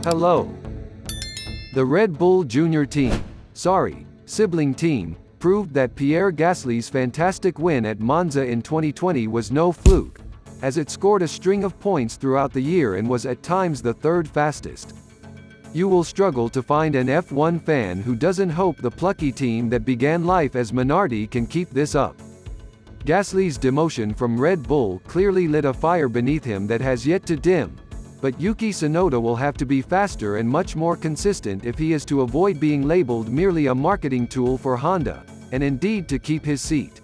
Hello. The Red Bull Junior team, sibling team, proved that Pierre Gasly's fantastic win at Monza in 2020 was no fluke, as it scored a string of points throughout the year and was at times the third fastest. You will struggle to find an F1 fan who doesn't hope the plucky team that began life as Minardi can keep this up. Gasly's demotion from Red Bull clearly lit a fire beneath him that has yet to dim, but Yuki Tsunoda will have to be faster and much more consistent if he is to avoid being labeled merely a marketing tool for Honda, and indeed to keep his seat.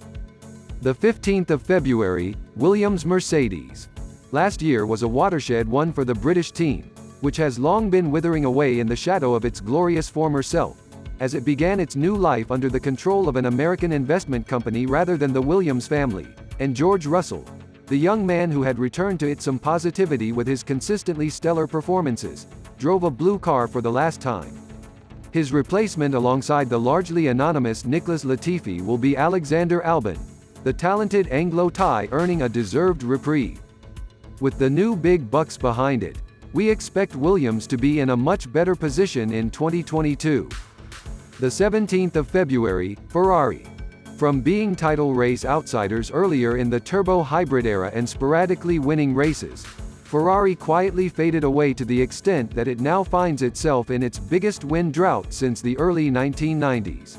The 15th of February, Williams-Mercedes. Last year was a watershed one for the British team, which has long been withering away in the shadow of its glorious former self, as it began its new life under the control of an American investment company rather than the Williams family, and George Russell, the young man who had returned to it some positivity with his consistently stellar performances, drove a blue car for the last time. His replacement alongside the largely anonymous Nicholas Latifi will be Alexander Albon, the talented Anglo-Thai earning a deserved reprieve. With the new big bucks behind it, we expect Williams to be in a much better position in 2022. The 17th of February, Ferrari. From being title race outsiders earlier in the turbo hybrid era and sporadically winning races, Ferrari quietly faded away to the extent that it now finds itself in its biggest win drought since the early 1990s.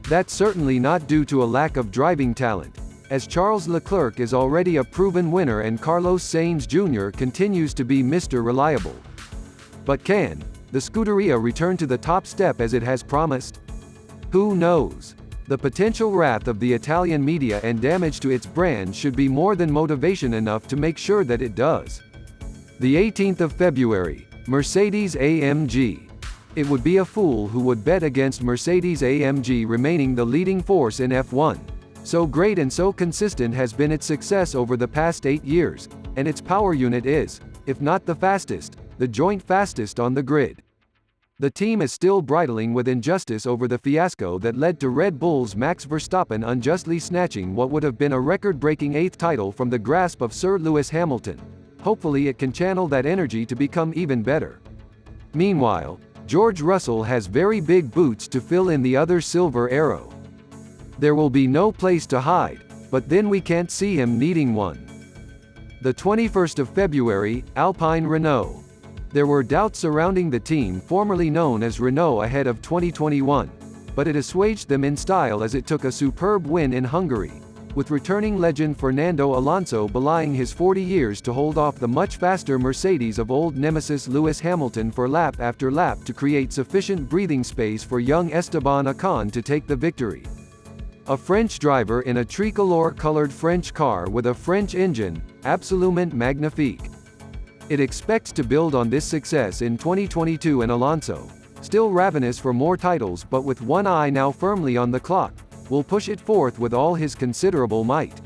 That's certainly not due to a lack of driving talent, as Charles Leclerc is already a proven winner and Carlos Sainz Jr. continues to be Mr. Reliable. But can the Scuderia return to the top step as it has promised? Who knows? The potential wrath of the Italian media and damage to its brand should be more than motivation enough to make sure that it does. The 18th of February, Mercedes-AMG. It would be a fool who would bet against Mercedes-AMG remaining the leading force in F1. So great and so consistent has been its success over the past 8 years, and its power unit is, if not the fastest, the joint fastest on the grid. The team is still bridling with injustice over the fiasco that led to Red Bull's Max Verstappen unjustly snatching what would have been a record-breaking 8th title from the grasp of Sir Lewis Hamilton. Hopefully it can channel that energy to become even better. Meanwhile, George Russell has very big boots to fill in the other silver arrow. There will be no place to hide, but then we can't see him needing one. The 21st of February, Alpine-Renault. There were doubts surrounding the team formerly known as Renault ahead of 2021, but it assuaged them in style as it took a superb win in Hungary, with returning legend Fernando Alonso belying his 40 years to hold off the much faster Mercedes of old nemesis Lewis Hamilton for lap after lap to create sufficient breathing space for young Esteban Ocon to take the victory. A French driver in a tricolor-colored French car with a French engine, absolument magnifique. It expects to build on this success in 2022 and Alonso, still ravenous for more titles but with one eye now firmly on the clock, will push it forth with all his considerable might.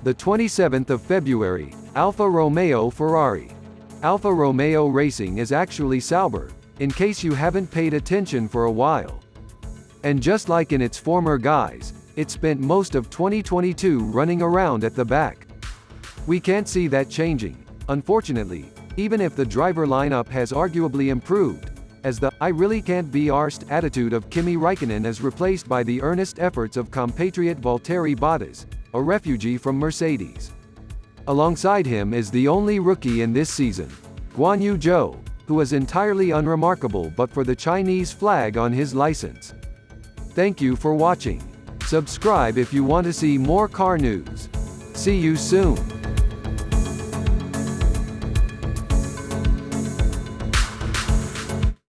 The 27th of February, Alfa Romeo-Ferrari. Alfa Romeo Racing is actually Sauber, in case you haven't paid attention for a while. And just like in its former guise, it spent most of 2022 running around at the back. We can't see that changing, unfortunately, even if the driver lineup has arguably improved, as the "I really can't be arsed" attitude of Kimi Räikkönen is replaced by the earnest efforts of compatriot Valtteri Bottas, a refugee from Mercedes. Alongside him is the only rookie in this season, Guan Yu Zhou, who is entirely unremarkable but for the Chinese flag on his license. Thank you for watching. Subscribe if you want to see more car news. See you soon.